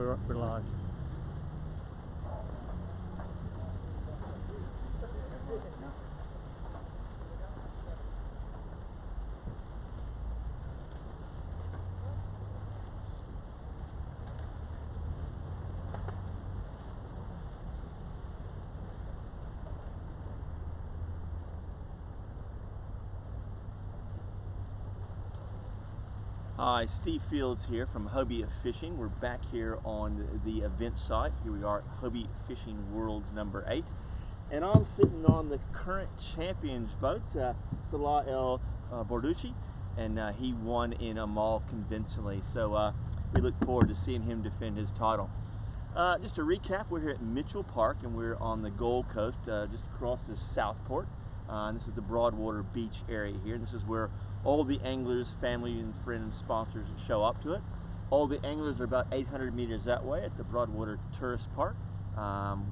we're live. Hi, Steve Fields here from Hobie Fishing. We're back here on the event site. Here we are at Hobie Fishing Worlds number 8. And I'm sitting on the current champion's boat, Salah El Borducci, and he won in Amal convincingly. So we look forward to seeing him defend his title. Just to recap, we're here at Mitchell Park and we're on the Gold Coast, just across the Southport. This is the Broadwater Beach area here. And this is where all the anglers, family and friends and sponsors show up to it. All the anglers are about 800 meters that way at the Broadwater Tourist Park,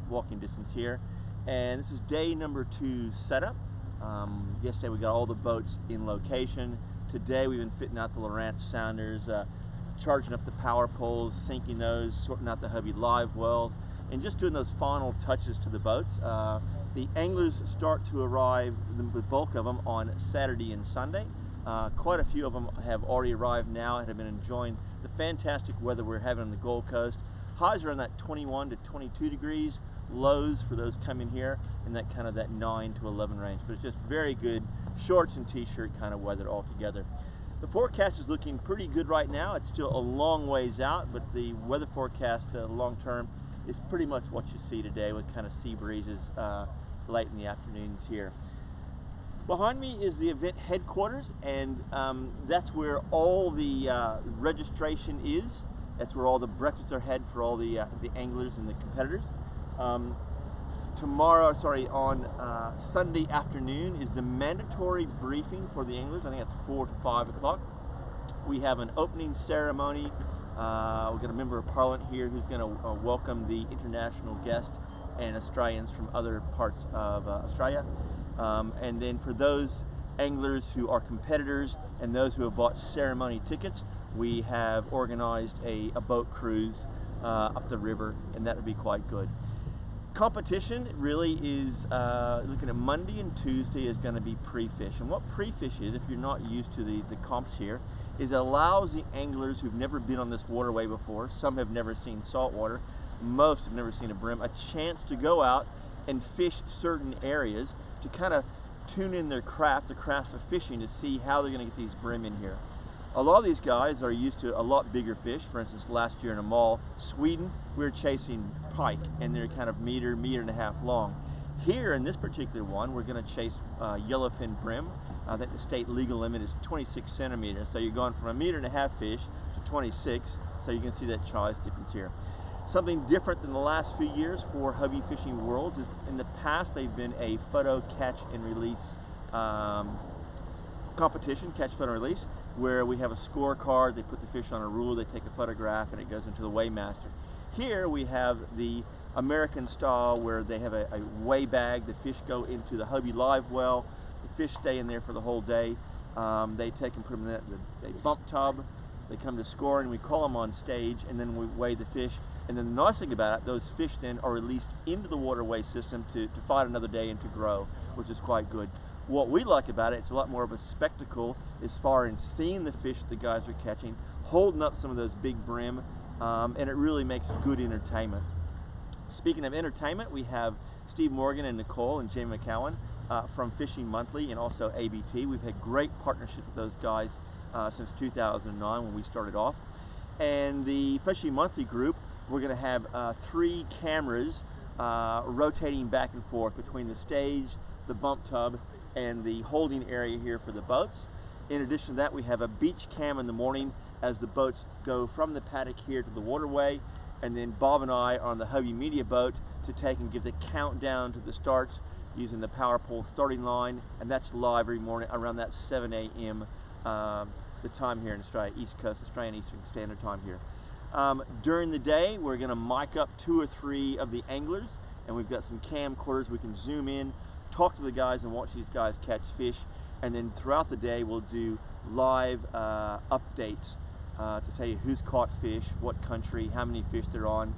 walking distance here. And this is day number 2 setup. Yesterday we got all the boats in location. Today we've been fitting out the Lowrance sounders, charging up the power poles, sinking those, sorting out the Hobie live wells, and just doing those final touches to the boats. The anglers start to arrive, the bulk of them, on Saturday and Sunday. Quite a few of them have already arrived now and have been enjoying the fantastic weather we're having on the Gold Coast. Highs are in that 21 to 22 degrees, lows for those coming here in that kind of that 9 to 11 range. But it's just very good shorts and t-shirt kind of weather altogether. The forecast is looking pretty good right now. It's still a long ways out, but the weather forecast long term is pretty much what you see today, with kind of sea breezes late in the afternoons here. Behind me is the event headquarters, and that's where all the registration is. That's where all the breakfasts are had for all the anglers and the competitors. On Sunday afternoon is the mandatory briefing for the anglers. I think it's 4 to 5 o'clock. We have an opening ceremony. We've got a member of Parliament here who's going to welcome the international guests and Australians from other parts of Australia. And then for those anglers who are competitors and those who have bought ceremony tickets, we have organized a boat cruise up the river, and that would be quite good. Competition really is, looking at Monday and Tuesday, is going to be pre-fish. And what pre-fish is, if you're not used to the comps here, is it allows the anglers who've never been on this waterway before, some have never seen saltwater, most have never seen a brim, a chance to go out and fish certain areas to kind of tune in their craft, the craft of fishing, to see how they're going to get these brim in here. A lot of these guys are used to a lot bigger fish. For instance, last year in Amal, Sweden, we were chasing pike, and they're kind of meter and a half long. Here in this particular one, we're going to chase yellowfin brim. I think the state legal limit is 26 centimeters, so you're going from a meter and a half fish to 26, so you can see that size difference here. Something different than the last few years for Hobie Fishing Worlds is, in the past, they've been a photo catch and release competition, catch, photo, and release, where we have a scorecard. They put the fish on a ruler, they take a photograph, and it goes into the weighmaster. Here we have the American style, where they have a weigh bag. The fish go into the Hobie live well. The fish stay in there for the whole day. They take and put them in the bump tub. They come to score, and we call them on stage, and then we weigh the fish. And then the nice thing about it, those fish then are released into the waterway system to fight another day and to grow, which is quite good. What we like about it, it's a lot more of a spectacle as far as seeing the fish that the guys are catching, holding up some of those big brim, and it really makes good entertainment. Speaking of entertainment, we have Steve Morgan and Nicole and Jamie McCowan from Fishing Monthly and also ABT. We've had great partnership with those guys since 2009 when we started off. And the Fishing Monthly group, we're going to have 3 cameras rotating back and forth between the stage, the bump tub, and the holding area here for the boats. In addition to that, we have a beach cam in the morning as the boats go from the paddock here to the waterway, and then Bob and I are on the Hobie Media boat to take and give the countdown to the starts using the power pole starting line, and that's live every morning around that 7 a.m. The time here in Australia, East Coast, Australian Eastern Standard Time here. During the day, we're going to mic up 2 or 3 of the anglers, and we've got some camcorders. We can zoom in, talk to the guys, and watch these guys catch fish. And then throughout the day, we'll do live updates to tell you who's caught fish, what country, how many fish they're on,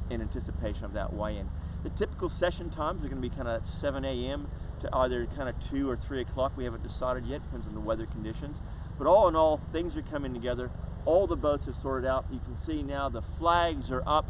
in anticipation of that weigh-in. The typical session times are going to be kind of 7 a.m. to either kind of 2 or 3 o'clock. We haven't decided yet, depends on the weather conditions. But all in all, things are coming together. All the boats are sorted out. You can see now the flags are up.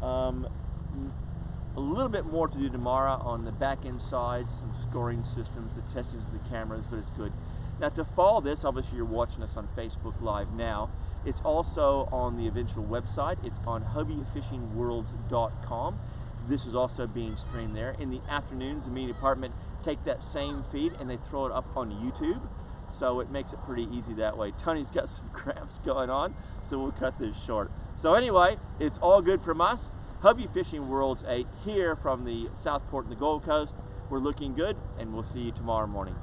A little bit more to do tomorrow on the back end side, some scoring systems, the testings of the cameras, but it's good. Now to follow this, obviously you're watching us on Facebook Live now. It's also on the eventual website. It's on hobiefishingworlds.com. This is also being streamed there. In the afternoons, the media department take that same feed and they throw it up on YouTube. So it makes it pretty easy that way. Tony's got some cramps going on, so we'll cut this short. So anyway, it's all good from us. Hobie Fishing Worlds 8 here from the Southport and the Gold Coast. We're looking good, and we'll see you tomorrow morning.